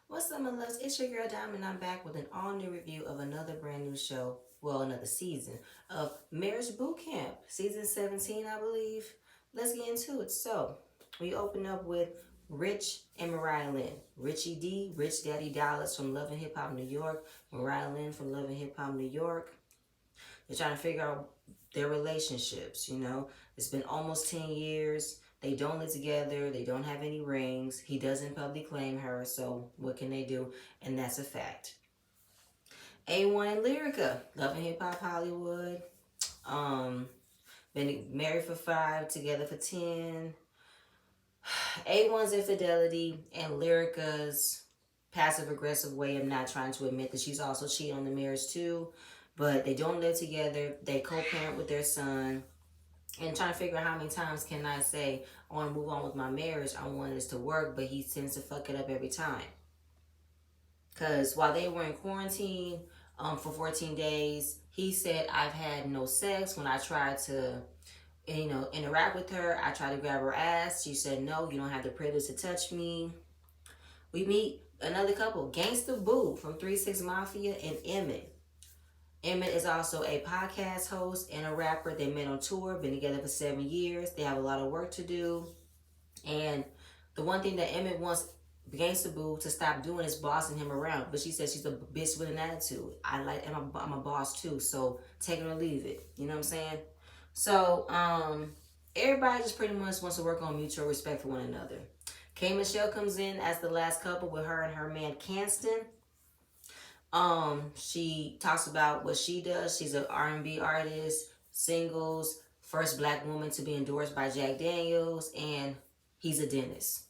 What's up, my loves? It's your girl Diamond. I'm back with an all-new review of another brand new show. Well, another season of Marriage Bootcamp, season 17, I believe. Let's get into it. So, we open up with Rich and Mariah Lynn. Richie D, Rich Daddy Dollars from Love and Hip Hop New York. Mariah Lynn from Love and Hip Hop New York. They're trying to figure out their relationships, you know. It's been almost 10 years. They don't live together. They don't have any rings. He doesn't publicly claim her, so what can they do? And that's a fact. A1 and Lyrica, Love and Hip Hop Hollywood. Um, been married for 5, together for 10. A1's infidelity and Lyrica's passive aggressive way of not trying to admit that she's also cheating on the marriage too. But they don't live together. They co-parent with their son. And trying to figure out how many times can I say, I want to move on with my marriage. I want this to work, but he tends to fuck it up every time. Because while they were in quarantine for 14 days, he said, I've had no sex. When I tried to, interact with her, I tried to grab her ass. She said, no, you don't have the privilege to touch me. We meet another couple, Gangsta Boo from 3-6 Mafia and Emmett. Emmett is also a podcast host and a rapper. They met on tour, been together for 7 years. They have a lot of work to do. And the one thing that Emmett wants Gangsta Boo to stop doing is bossing him around. But she says she's a bitch with an attitude. I'm a boss too, so take it or leave it. You know what I'm saying? So, everybody just pretty much wants to work on mutual respect for one another. K. Michelle comes in as the last couple with her and her man Canston. She talks about what she does. She's an R&B artist, singles, first black woman to be endorsed by Jack Daniels, and he's a dentist.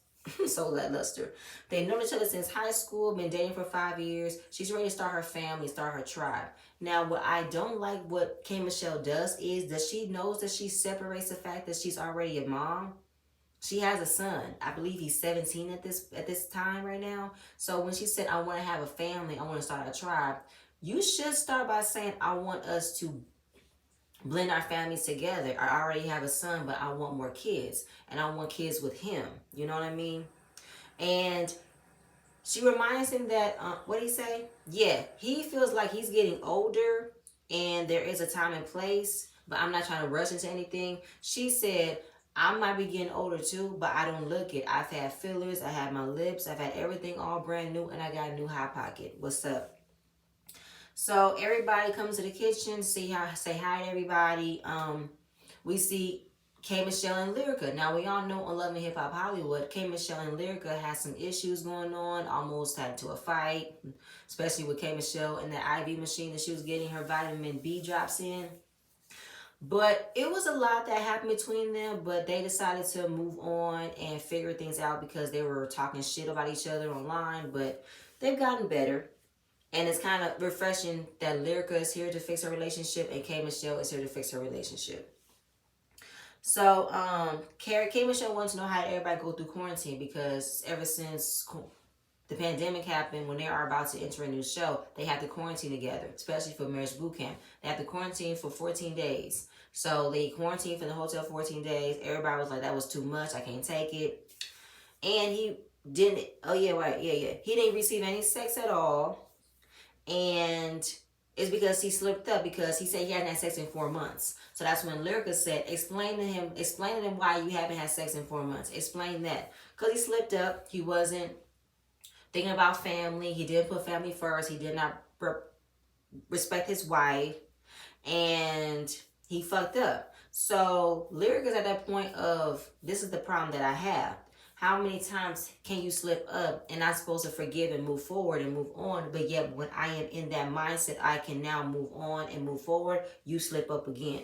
So lackluster. They've known each other since high school, been dating for 5 years. She's ready to start her family, start her tribe. Now, what I don't like what K. Michelle does is that she knows that she separates the fact that she's already a mom. She has a son. I believe he's 17 at this time right now. So when she said, I want to have a family, I want to start a tribe, you should start by saying, I want us to blend our families together. I already have a son, but I want more kids. And I want kids with him. You know what I mean? And she reminds him that, what did he say? Yeah, he feels like he's getting older and there is a time and place, but I'm not trying to rush into anything. She said, I might be getting older too, but I don't look it. I've had fillers, I had my lips, I've had everything all brand new, and I got a new hot pocket. What's up? So everybody comes to the kitchen, say hi to everybody. We see K. Michelle and Lyrica. Now we all know on Love and Hip Hop Hollywood, K. Michelle and Lyrica has some issues going on. Almost had to a fight, especially with K. Michelle and the IV machine that she was getting her vitamin B drops in. But it was a lot that happened between them, but they decided to move on and figure things out because they were talking shit about each other online, but they've gotten better. And it's kind of refreshing that Lyrica is here to fix her relationship and K. Michelle is here to fix her relationship. So, K. Michelle wants to know how everybody go through quarantine because ever since the pandemic happened, when they are about to enter a new show, they have to quarantine together, especially for Marriage Bootcamp. They have to quarantine for 14 days. So they quarantined for the hotel 14 days. Everybody was like, that was too much. I can't take it. And he didn't, he didn't receive any sex at all. And it's because he slipped up because he said he hadn't had sex in 4 months. So that's when Lyrica said, explain to him why you haven't had sex in 4 months. Explain that. Because he slipped up. He wasn't thinking about family. He didn't put family first. He did not respect his wife. And he fucked up. So Lyrica's at that point of, this is the problem that I have. How many times can you slip up and I'm supposed to forgive and move forward and move on, but yet when I am in that mindset, I can now move on and move forward, you slip up again.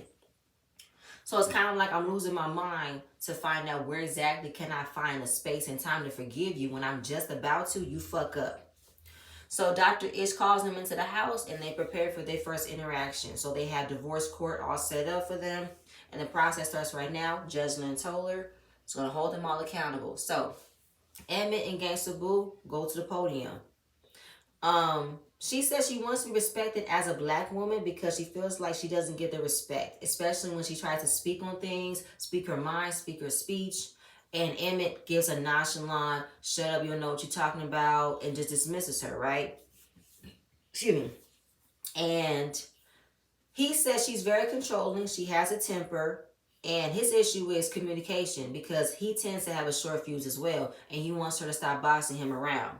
So it's kind of like I'm losing my mind to find out where exactly can I find a space and time to forgive you when I'm just about to, you fuck up. So Dr. Ish calls them into the house and they prepare for their first interaction. So they have divorce court all set up for them. And the process starts right now. Judge Lynn Toller is going to hold them all accountable. So Emmett and Gangsta Boo go to the podium. She says she wants to be respected as a black woman because she feels like she doesn't get the respect, especially when she tries to speak on things, speak her mind, speak her speech. And Emmett gives a nonchalant, shut up, you don't know what you're talking about, and just dismisses her, right? Excuse me. And he says she's very controlling, she has a temper, and his issue is communication because he tends to have a short fuse as well, and he wants her to stop bossing him around.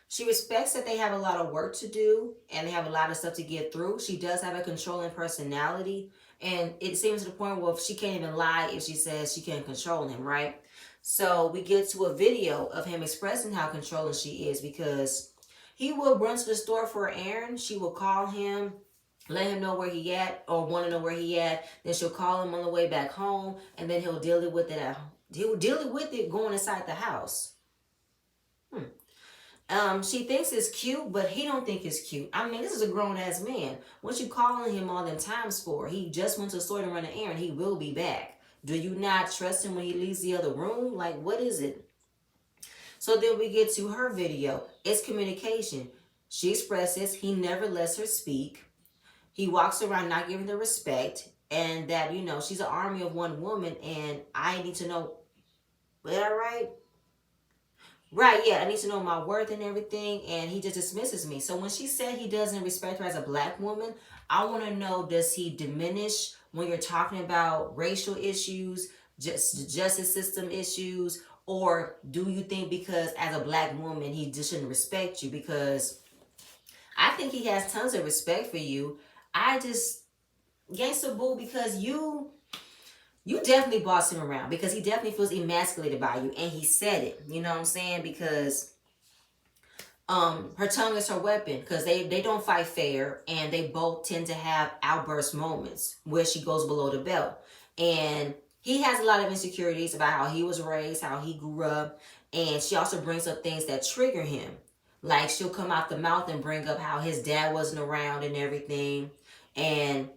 She respects that they have a lot of work to do and they have a lot of stuff to get through. She does have a controlling personality, and it seems to the point where she can't even lie if she says she can't control him, right? So we get to a video of him expressing how controlling she is because he will run to the store for an errand. She will call him, let him know where he at or want to know where he at. Then she'll call him on the way back home, and then he'll deal it with it at home. He'll deal with it going inside the house. She thinks it's cute, but he don't think it's cute. I mean, this is a grown-ass man. What you calling him all them times for? He just went to the store to run an errand. He will be back. Do you not trust him when he leaves the other room? Like, what is it? So then we get to her video. It's communication. She expresses he never lets her speak. He walks around not giving her respect. And that, she's an army of one woman. And I need to know, is that right? Right, yeah, I need to know my worth and everything, and he just dismisses me. So when she said he doesn't respect her as a black woman, I want to know, does he diminish when you're talking about racial issues, just justice system issues, or do you think because as a black woman, he just shouldn't respect you? Because I think he has tons of respect for you. I just, gangsta boo, because you definitely boss him around because he definitely feels emasculated by you, and he said it. You know what I'm saying? Because her tongue is her weapon because they don't fight fair, and they both tend to have outburst moments where she goes below the belt. And he has a lot of insecurities about how he was raised, how he grew up, and she also brings up things that trigger him. Like she'll come out the mouth and bring up how his dad wasn't around and everything. And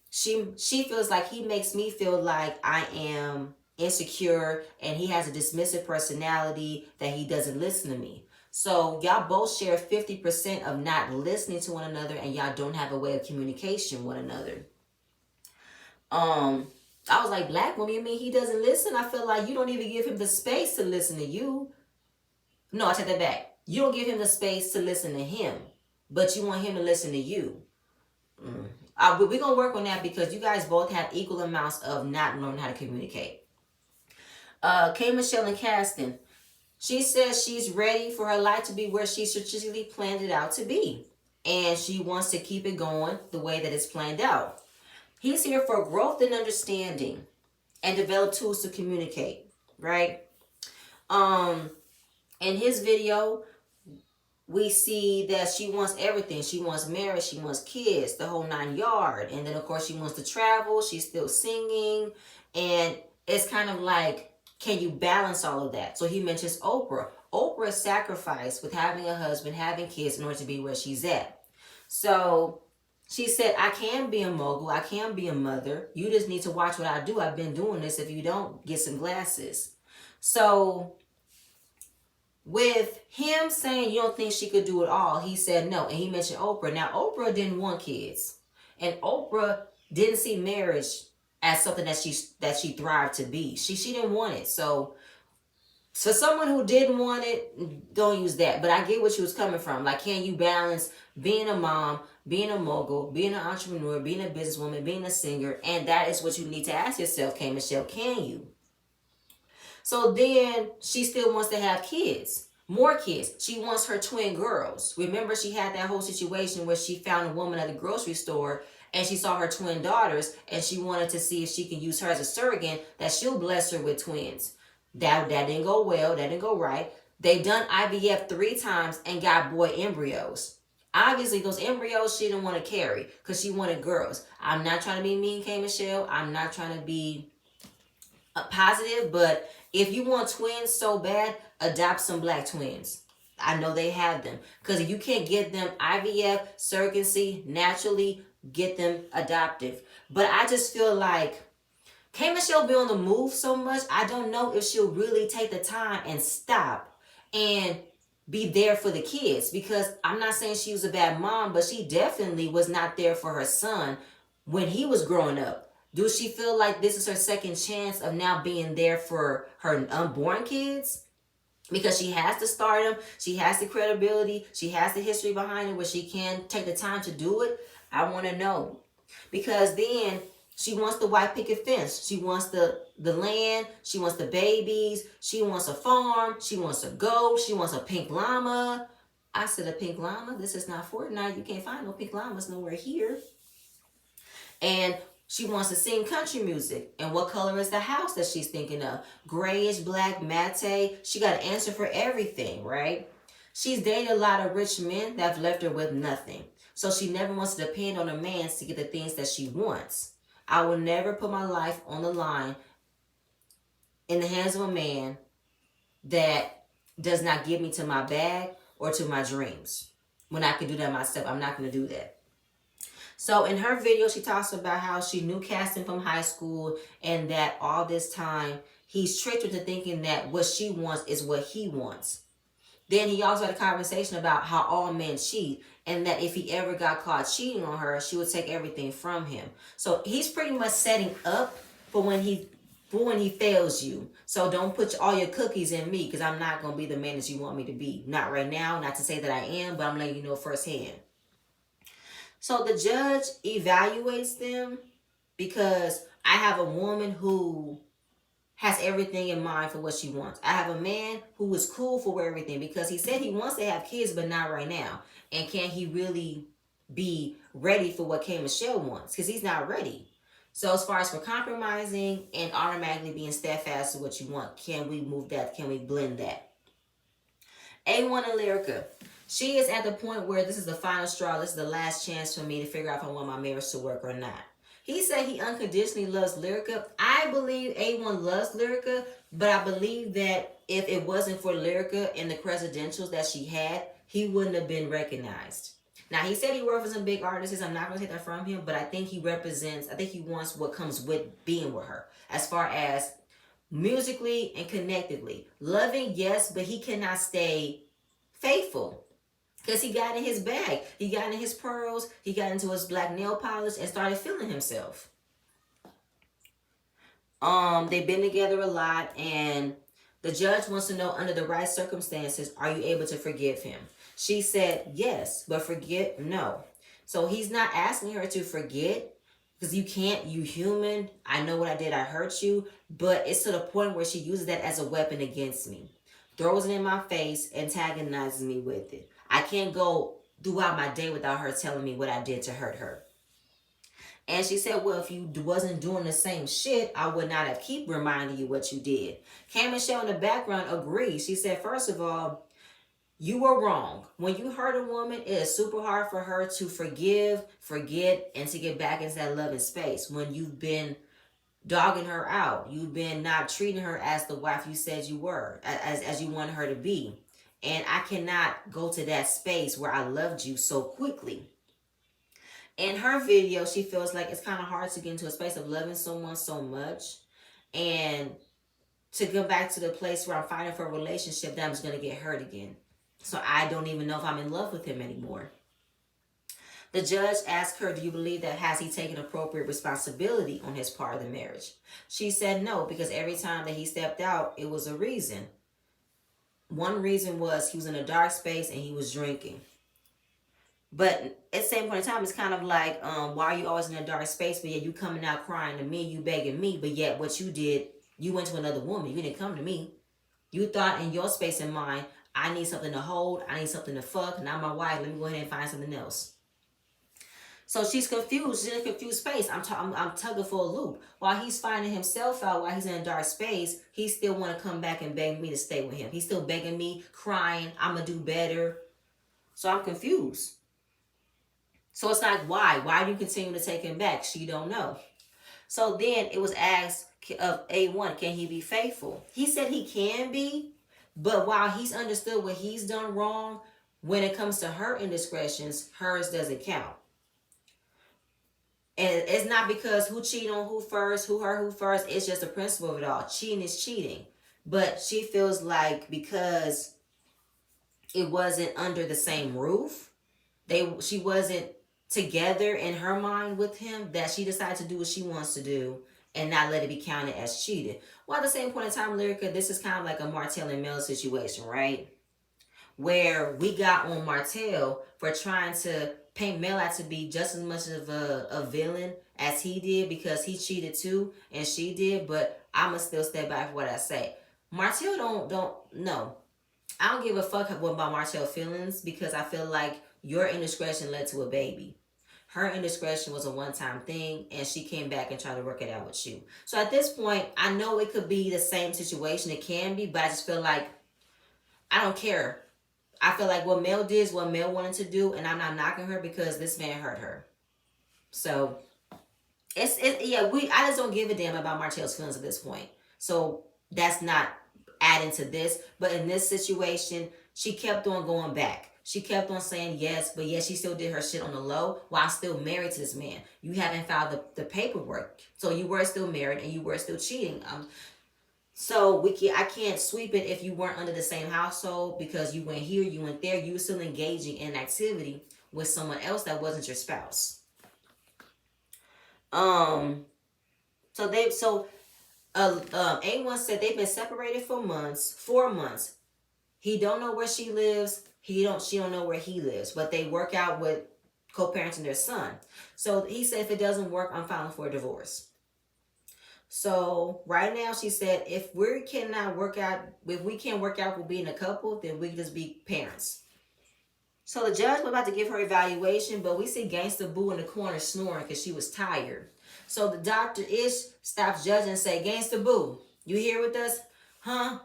she feels like he makes me feel like I am insecure, and he has a dismissive personality, that he doesn't listen to me. So y'all both share 50% of not listening to one another, and y'all don't have a way of communication with one another. I was like, black woman, you mean he doesn't listen? I feel like you don't even give him the space to listen to you. No, I take that back. You don't give him the space to listen to him, but you want him to listen to you. But we're going to work on that because you guys both have equal amounts of not learning how to communicate. Michelle and Caston. She says she's ready for her life to be where she strategically planned it out to be. And she wants to keep it going the way that it's planned out. He's here for growth and understanding and develop tools to communicate, right? In his video, we see that she wants everything. She wants marriage, she wants kids, the whole 9 yards. And then, of course, she wants to travel. She's still singing. And it's kind of like, can you balance all of that? So he mentions Oprah. Oprah sacrificed with having a husband, having kids in order to be where she's at. So she said, I can be a mogul. I can be a mother. You just need to watch what I do. I've been doing this. If you don't, get some glasses. So with him saying you don't think she could do it all, he said no. And he mentioned Oprah. Now, Oprah didn't want kids. And Oprah didn't see marriage as something that she thrived to be. She didn't want it. So for someone who didn't want it, don't use that. But I get what she was coming from. Like, can you balance being a mom, being a mogul, being an entrepreneur, being a businesswoman, being a singer? And that is what you need to ask yourself, K. Michelle, can you? So then she still wants to have kids, more kids. She wants her twin girls. Remember, she had that whole situation where she found a woman at the grocery store and she saw her twin daughters, and she wanted to see if she can use her as a surrogate, that she'll bless her with twins. That didn't go well. That didn't go right. They done IVF 3 times and got boy embryos. Obviously, those embryos she didn't want to carry because she wanted girls. I'm not trying to be mean, K. Michelle. I'm not trying to be positive, but if you want twins so bad, adopt some black twins. I know they have them. Because if you can't get them IVF, surrogacy, naturally, get them adoptive. But I just feel like K. Michelle be on the move so much, I don't know if she'll really take the time and stop and be there for the kids. Because I'm not saying she was a bad mom, but she definitely was not there for her son when he was growing up. Do she feel like this is her second chance of now being there for her unborn kids? Because she has the stardom, she has the credibility, she has the history behind it where she can take the time to do it. I want to know. Because then she wants the white picket fence. She wants the land. She wants the babies. She wants a farm. She wants a goat. She wants a pink llama. I said, a pink llama? This is not Fortnite. You can't find no pink llamas nowhere here. And she wants to sing country music. And what color is the house that she's thinking of? Grayish, black, matte. She got an answer for everything, right? She's dated a lot of rich men that have left her with nothing. So she never wants to depend on a man to get the things that she wants. I will never put my life on the line in the hands of a man that does not give me to my bag or to my dreams. When I can do that myself, I'm not going to do that. So in her video, she talks about how she knew Caston from high school and that all this time he's tricked her to thinking that what she wants is what he wants. Then he also had a conversation about how all men cheat and that if he ever got caught cheating on her, she would take everything from him. So he's pretty much setting up for when he fails you. So don't put all your cookies in me because I'm not going to be the man that you want me to be. Not right now. Not to say that I am, but I'm letting you know firsthand. So the judge evaluates them because I have a woman who has everything in mind for what she wants. I have a man who is cool for everything because he said he wants to have kids, but not right now. And can he really be ready for what K. Michelle wants? Because he's not ready. So as far as for compromising and automatically being steadfast to what you want, can we move that? Can we blend that? A1 and Lyrica. She is at the point where this is the final straw. This is the last chance for me to figure out if I want my marriage to work or not. He said he unconditionally loves Lyrica. I believe A1 loves Lyrica, but I believe that if it wasn't for Lyrica and the credentials that she had, he wouldn't have been recognized. Now, he said he worked with some big artists. I'm not going to take that from him, but I think he wants what comes with being with her as far as musically and connectively. Loving, yes, but he cannot stay faithful. Because he got in his bag. He got in his pearls. He got into his black nail polish and started feeling himself. They've been together a lot. And the judge wants to know, under the right circumstances, are you able to forgive him? She said, yes, but forget, no. So he's not asking her to forget. Because you can't, you human. I know what I did. I hurt you. But it's to the point where she uses that as a weapon against me. Throws it in my face, antagonizes me with it. I can't go throughout my day without her telling me what I did to hurt her. And she said, well, if you wasn't doing the same shit, I would not have keep reminding you what you did. K. Michelle in the background agrees. She said, first of all, you were wrong. When you hurt a woman, it is super hard for her to forgive, forget, and to get back into that loving space. When you've been dogging her out, you've been not treating her as the wife you said you were, as you wanted her to be. And I cannot go to that space where I loved you so quickly. In her video, she feels like it's kind of hard to get into a space of loving someone so much and to go back to the place where I'm fighting for a relationship that I'm just going to get hurt again. So I don't even know if I'm in love with him anymore. The judge asked her, do you believe that has he taken appropriate responsibility on his part of the marriage? She said no, because every time that he stepped out, it was a reason. One reason was he was in a dark space and he was drinking. But at the same point in time, it's kind of like, why are you always in a dark space? But yet you coming out crying to me, you begging me. But yet what you did, you went to another woman. You didn't come to me. You thought in your space and mind, I need something to hold. I need something to fuck. Not my wife. Let me go ahead and find something else. So she's confused. She's in a confused space. I'm tugging for a loop. While he's finding himself out, while he's in a dark space, he still want to come back and beg me to stay with him. He's still begging me, crying, I'm going to do better. So I'm confused. So it's like, why? Why do you continue to take him back? She don't know. So then it was asked of A1, can he be faithful? He said he can be, but while he's understood what he's done wrong, when it comes to her indiscretions, hers doesn't count. And it's not because who cheated on who first, who hurt who first. It's just the principle of it all. Cheating is cheating. But she feels like because it wasn't under the same roof, she wasn't together in her mind with him that she decided to do what she wants to do and not let it be counted as cheating. Well, at the same point in time, Lyrica, this is kind of like a Martell and Mel situation, right? Where we got on Martell for trying to paint Mel out to be just as much of a villain as he did because he cheated too and she did, but I'ma still step back for what I say. Martell don't no. I don't give a fuck about Martell's feelings because I feel like your indiscretion led to a baby. Her indiscretion was a one-time thing and she came back and tried to work it out with you. So at this point, I know it could be the same situation. It can be, but I just feel like I don't care. I feel like what Mel did is what Mel wanted to do, and I'm not knocking her because this man hurt her. So yeah, I just don't give a damn about Martell's feelings at this point. So that's not adding to this. But in this situation, she kept on going back. She kept on saying yes, but yes, she still did her shit on the low while still married to this man. You haven't filed the paperwork. So you were still married and you were still cheating. So I can't sweep it if you weren't under the same household because you went here, you went there, you were still engaging in activity with someone else that wasn't your spouse. Um A1 said they've been separated for months, 4 months. He don't know where she lives. She don't know where he lives, but they work out with co-parenting their son. So he said if it doesn't work, I'm filing for a divorce. So right now she said if we can't work out with being a couple, then we can just be parents. So the judge was about to give her evaluation, but we see Gangsta Boo in the corner snoring because she was tired. So the doctor stops judging and say, Gangsta Boo, you here with us? Huh?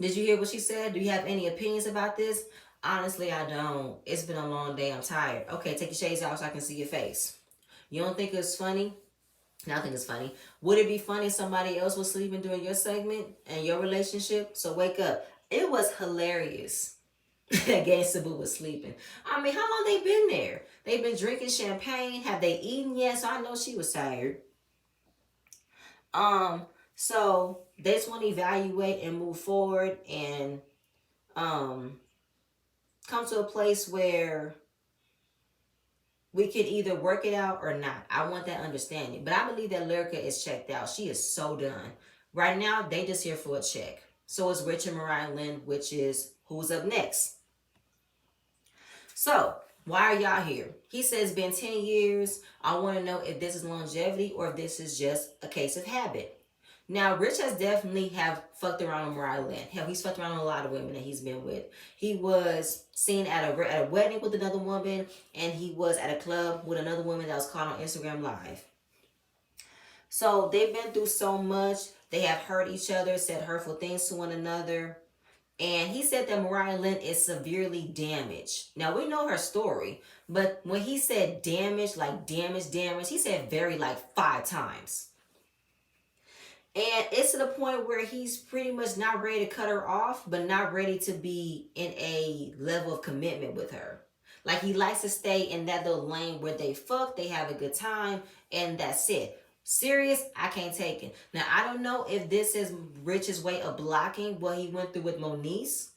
Did you hear what she said? Do you have any opinions about this? Honestly, I don't. It's been a long day. I'm tired. Okay, take your shades off so I can see your face. You don't think it's funny? I think it's funny. Would it be funny if somebody else was sleeping during your segment and your relationship? So wake up. It was hilarious that Gangsta Boo was sleeping. I mean, how long they been there? They've been drinking champagne. Have they eaten yet? So I know she was tired. So they just want to evaluate and move forward and come to a place where we can either work it out or not. I want that understanding. But I believe that Lyrica is checked out. She is so done. Right now, they just here for a check. So is Rich and Mariah Lynn, which is who's up next. So, why are y'all here? He says it's been 10 years. I want to know if this is longevity or if this is just a case of habit. Now, Rich has definitely have fucked around with Mariah Lynn. Hell, he's fucked around with a lot of women that he's been with. He was seen at a wedding with another woman, and he was at a club with another woman that was caught on Instagram Live. So they've been through so much. They have hurt each other, said hurtful things to one another. And he said that Mariah Lynn is severely damaged. Now, we know her story, but when he said damage, like damage, he said very like 5 times. And it's to the point where he's pretty much not ready to cut her off, but not ready to be in a level of commitment with her. Like he likes to stay in that little lane where they fuck, they have a good time, and that's it. Serious, I can't take it. Now, I don't know if this is Rich's way of blocking what he went through with Moniece.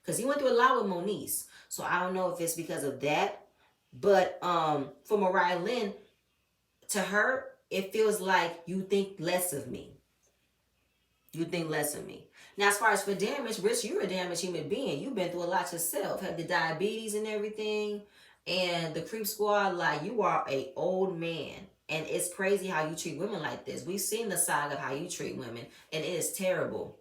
Because he went through a lot with Moniece. So I don't know if it's because of that. But for Mariah Lynn, to her, it feels like you think less of me. You think less of me. Now, as far as for damage, Rich, you're a damaged human being. You've been through a lot yourself. Had the diabetes and everything. And the creep squad, like, you are a old man. And it's crazy how you treat women like this. We've seen the side of how you treat women. And it is terrible.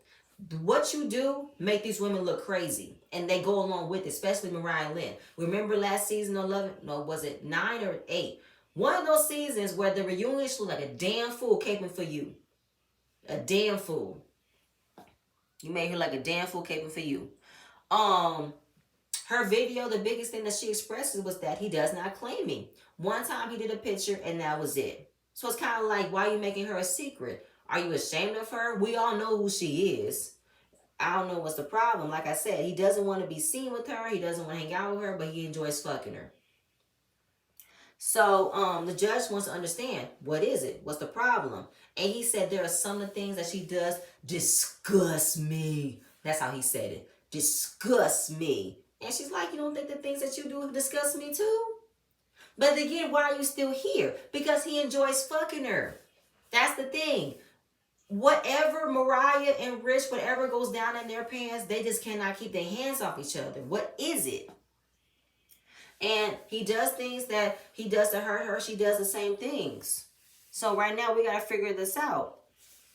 What you do make these women look crazy. And they go along with it, especially Mariah Lynn. Remember last season, 11? No, was it 9 or 8? One of those seasons where the reunion looked like a damn fool caping for you. A damn fool. You made her like a damn fool caping for you. Her video, the biggest thing that she expresses was that he does not claim me. One time he did a picture and that was it. So it's kind of like, why are you making her a secret? Are you ashamed of her? We all know who she is. I don't know what's the problem. Like I said, he doesn't want to be seen with her. He doesn't want to hang out with her, but he enjoys fucking her. So the judge wants to understand, what is it? What's the problem? And he said there are some of the things that she does disgust me. That's how he said it. Disgust me. And she's like, you don't think the things that you do disgust me too? But again, why are you still here? Because he enjoys fucking her. That's the thing. Whatever Mariah and Rich, whatever goes down in their pants, they just cannot keep their hands off each other. What is it? And he does things that he does to hurt her. She does the same things. So right now we gotta figure this out.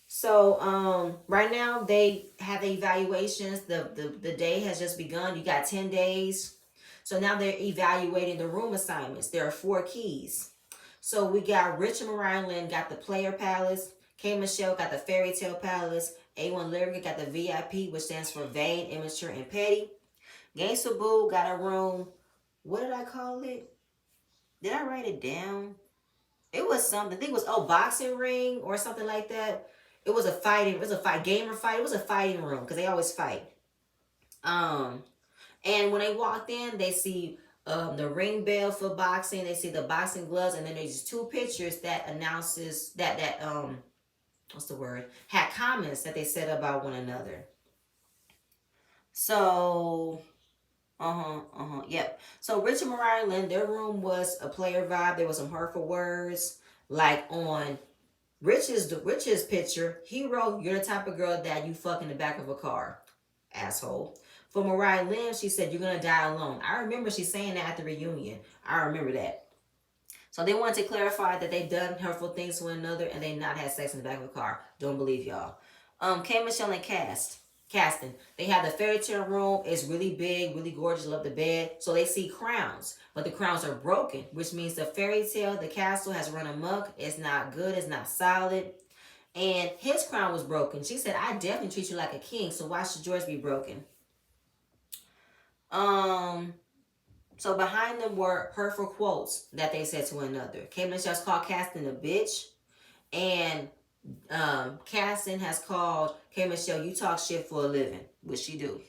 So right now they have evaluations. The day has just begun. You got 10 days. So now they're evaluating the room assignments. There are 4 keys. So we got Rich and Mariah Lynn got the Player Palace. K. Michelle got the Fairy Tale Palace. A1 Lyrica got the VIP, which stands for vain, immature, and petty. Gangsta Boo got a room. What did I call it? Did I write it down? It was something. I think it was boxing ring or something like that. It was a fighting. It was a fight gamer fight. It was a fighting room because they always fight. And when they walked in, they see the ring bell for boxing. They see the boxing gloves, and then there's 2 pictures that announces that what's the word? Had comments that they said about one another. So yep. So Rich and Mariah Lynn, their room was a player vibe. There was some hurtful words. Like on Rich's picture, he wrote, "You're the type of girl that you fuck in the back of a car. Asshole." For Mariah Lynn, she said, "You're gonna die alone." I remember she saying that at the reunion. I remember that. So they wanted to clarify that they've done hurtful things to one another and they not had sex in the back of a car. Don't believe y'all. K. Michelle and Casting. They have the fairy tale room. It's really big, really gorgeous. Love the bed. So they see crowns, but the crowns are broken, which means the fairy tale, the castle has run amok. It's not good. It's not solid. And his crown was broken. She said, "I definitely treat you like a king, so why should yours be broken?" So behind them were hurtful quotes that they said to one another. K. Michelle's called Casting a bitch, and Casting has called K. Michelle, "You talk shit for a living," which she do.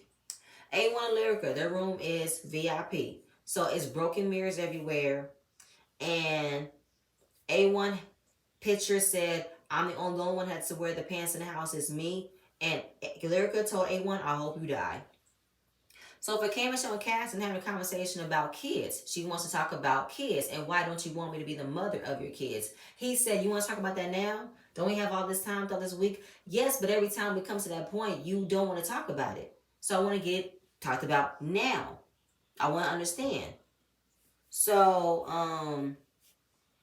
A1 and Lyrica, their room is VIP, so it's broken mirrors everywhere, and A1 picture said, "I'm the only one that had to wear the pants in the house is me," and Lyrica told A1, "I hope you die." So for K. Michelle and Casting having a conversation about kids, she wants to talk about kids and why don't you want me to be the mother of your kids? He said, "You want to talk about that now? Don't we have all this time throughout this week?" Yes, but every time we come to that point, you don't want to talk about it. So I want to get it talked about now. I want to understand. So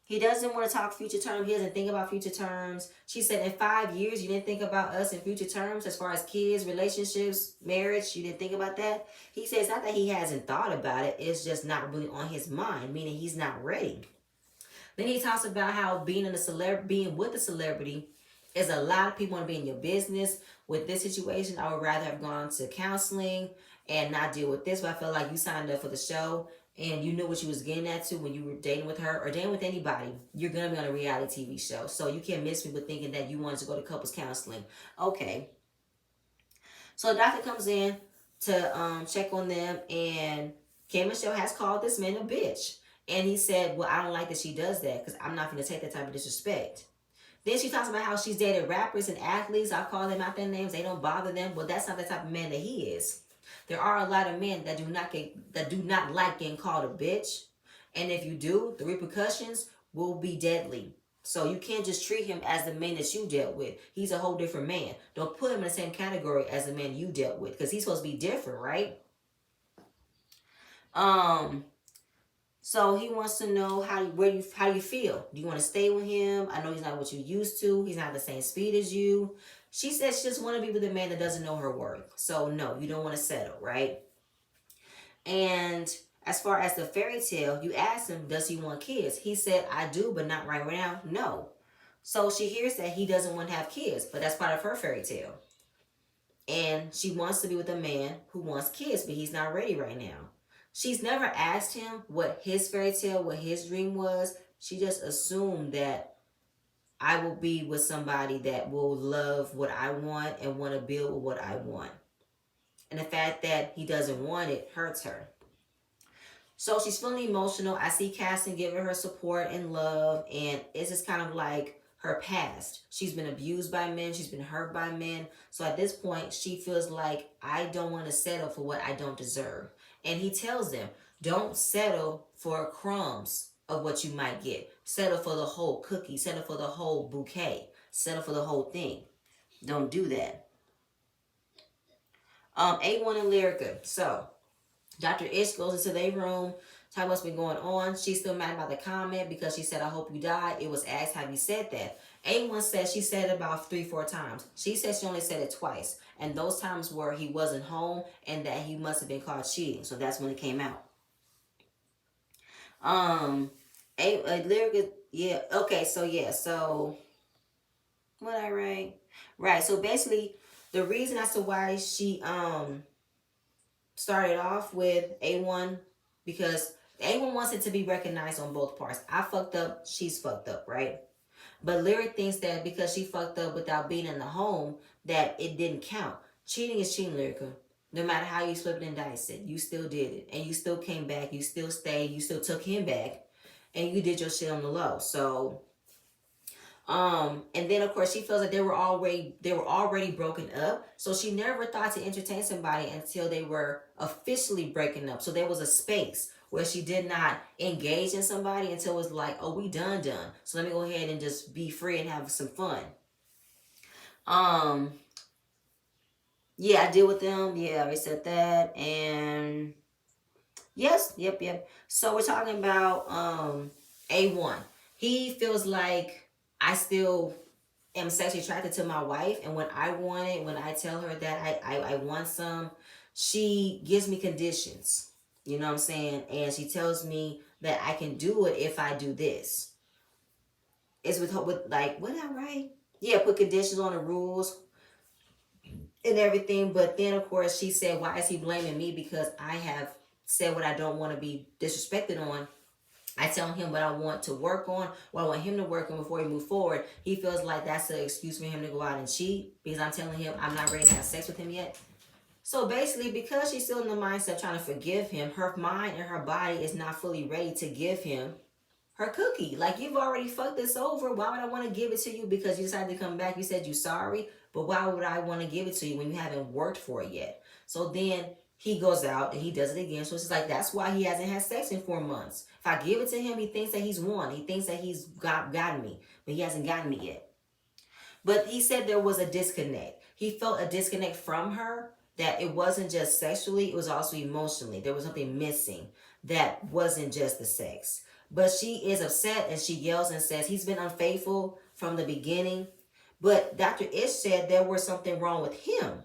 he doesn't want to talk future terms. He doesn't think about future terms. She said, "In 5 years, you didn't think about us in future terms as far as kids, relationships, marriage. You didn't think about that." He says, not that he hasn't thought about it. It's just not really on his mind, meaning he's not ready. Then he talks about how being with a celebrity is a lot of people want to be in your business. With this situation, I would rather have gone to counseling and not deal with this. But I felt like you signed up for the show and you knew what you was getting at to when you were dating with her or dating with anybody. You're going to be on a reality TV show. So you can't miss me with thinking that you wanted to go to couples counseling. Okay. So the doctor comes in to check on them, and K. Michelle has called this man a bitch. And he said, "Well, I don't like that she does that because I'm not going to take that type of disrespect." Then she talks about how she's dated rappers and athletes. I call them out their names. They don't bother them. Well, that's not the type of man that he is. There are a lot of men that do not like getting called a bitch. And if you do, the repercussions will be deadly. So you can't just treat him as the man that you dealt with. He's a whole different man. Don't put him in the same category as the man you dealt with because he's supposed to be different, right? So he wants to know how you feel. Do you want to stay with him? I know he's not what you used to. He's not the same speed as you. She says she just want to be with a man that doesn't know her worth. So no, you don't want to settle, right? And as far as the fairy tale, you asked him, does he want kids? He said, "I do, but not right now. No." So she hears that he doesn't want to have kids, but that's part of her fairy tale. And she wants to be with a man who wants kids, but he's not ready right now. She's never asked him what his fairy tale, what his dream was. She just assumed that I will be with somebody that will love what I want and want to build with what I want. And the fact that he doesn't want it hurts her. So she's feeling emotional. I see Cassie giving her support and love, and it's just kind of like her past. She's been abused by men. She's been hurt by men. So at this point, she feels like, I don't want to settle for what I don't deserve. And he tells them, don't settle for crumbs of what you might get. Settle for the whole cookie. Settle for the whole bouquet. Settle for the whole thing. Don't do that. A1 and Lyrica. So Dr. Ish goes into their room, talk about what's been going on. She's still mad about the comment because she said, I hope you died. It was asked, have you said that? A1 said she said it about 3-4 times. She said she only said it twice. And those times were he wasn't home and that he must have been caught cheating. So that's when it came out. Lyrica, yeah, okay, so yeah, so what I write? Right, so basically the reason as to why she started off with A1 because A1 wants it to be recognized on both parts. I fucked up, she's fucked up, right? But Lyric thinks that because she fucked up without being in the home, that it didn't count. Cheating is cheating, Lyrica. No matter how you flip it and dice it, you still did it. And you still came back, you still stayed, you still took him back, and you did your shit on the low. So and then of course she feels like they were already broken up. So she never thought to entertain somebody until they were officially breaking up. So there was a space where she did not engage in somebody until it was like, oh, we done. So let me go ahead and just be free and have some fun. Um, yeah, I deal with them. Yeah, I said that. And yes, yep. So we're talking about A1. He feels like I still am sexually attracted to my wife, and when I want it, when I tell her that I want some, she gives me conditions. You know what I'm saying? And she tells me that I can do it if I do this. It's with like what I write? Yeah, put conditions on the rules and everything. But then of course she said, why is he blaming me because I have said what I don't want to be disrespected on? I tell him what I want to work on, what I want him to work on before we move forward. He feels like that's an excuse for him to go out and cheat because I'm telling him I'm not ready to have sex with him yet. So basically, because she's still in the mindset of trying to forgive him, her mind and her body is not fully ready to give him her cookie. Like, you've already fucked this over. Why would I want to give it to you? Because you decided to come back. You said you're sorry. But why would I want to give it to you when you haven't worked for it yet? So then he goes out and he does it again. So it's like, that's why he hasn't had sex in 4 months. If I give it to him, he thinks that he's won. He thinks that he's gotten me. But he hasn't gotten me yet. But he said there was a disconnect. He felt a disconnect from her, that it wasn't just sexually, it was also emotionally. There was something missing that wasn't just the sex. But she is upset and she yells and says he's been unfaithful from the beginning. But Dr. Ish said there was something wrong with him.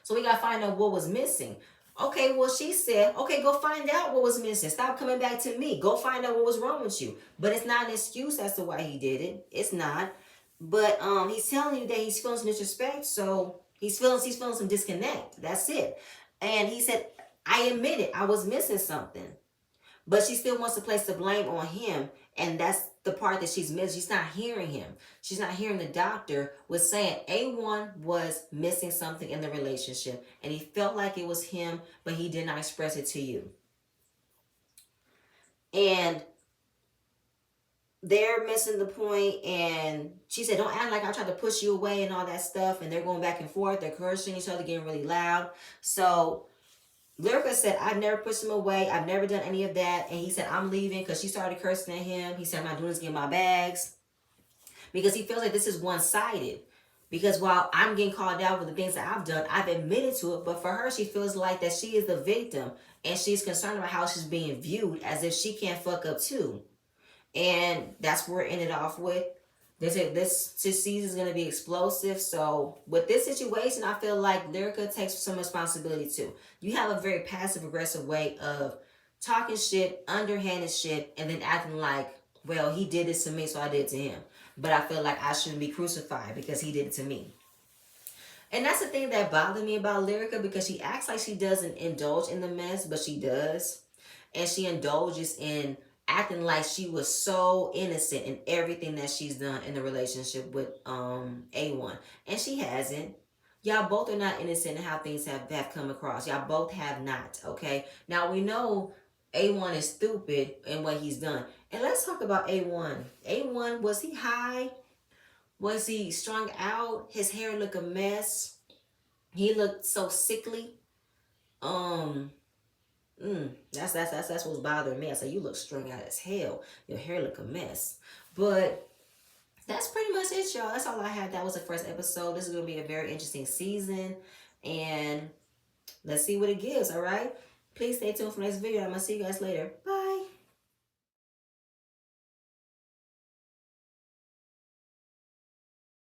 So we got to find out what was missing. Okay, well, she said, okay, go find out what was missing. Stop coming back to me. Go find out what was wrong with you. But it's not an excuse as to why he did it. It's not. But he's telling you that he's feeling some disrespect, so he's feeling some disconnect. That's it. And he said, I admit it, I was missing something. But she still wants to place the blame on him, and that's the part that she's missing. She's not hearing him. She's not hearing the doctor was saying A1 was missing something in the relationship, and he felt like it was him, but he did not express it to you. And they're missing the point, and she said, don't act like I tried to push you away and all that stuff. And they're going back and forth. They're cursing each other, getting really loud. So Lyrica said, I've never pushed him away. I've never done any of that. And he said, I'm leaving, because she started cursing at him. He said, I'm not doing this, get my bags. Because he feels like this is one-sided. Because while I'm getting called out for the things that I've done, I've admitted to it. But for her, she feels like that she is the victim. And she's concerned about how she's being viewed, as if she can't fuck up too. And that's where it ended off with. This season is going to be explosive. So with this situation, I feel like Lyrica takes some responsibility too. You have a very passive aggressive way of talking shit, underhanded shit, and then acting like, well, he did this to me, so I did it to him. But I feel like I shouldn't be crucified because he did it to me. And that's the thing that bothered me about Lyrica, because she acts like she doesn't indulge in the mess, but she does. And she indulges in acting like she was so innocent in everything that she's done in the relationship with A1. And she hasn't. Y'all both are not innocent in how things have come across. Y'all both have not, okay? Now we know A1 is stupid in what he's done. And let's talk about A1. A1, was he high? Was he strung out? His hair looked a mess. He looked so sickly. That's what's bothering me. I said, you look strung out as hell. Your hair look a mess. But that's pretty much it, y'all. That's all I had. That was the first episode. This is gonna be a very interesting season, and let's see what it gives. All right. Please stay tuned for the next video. I'm gonna see you guys later. Bye.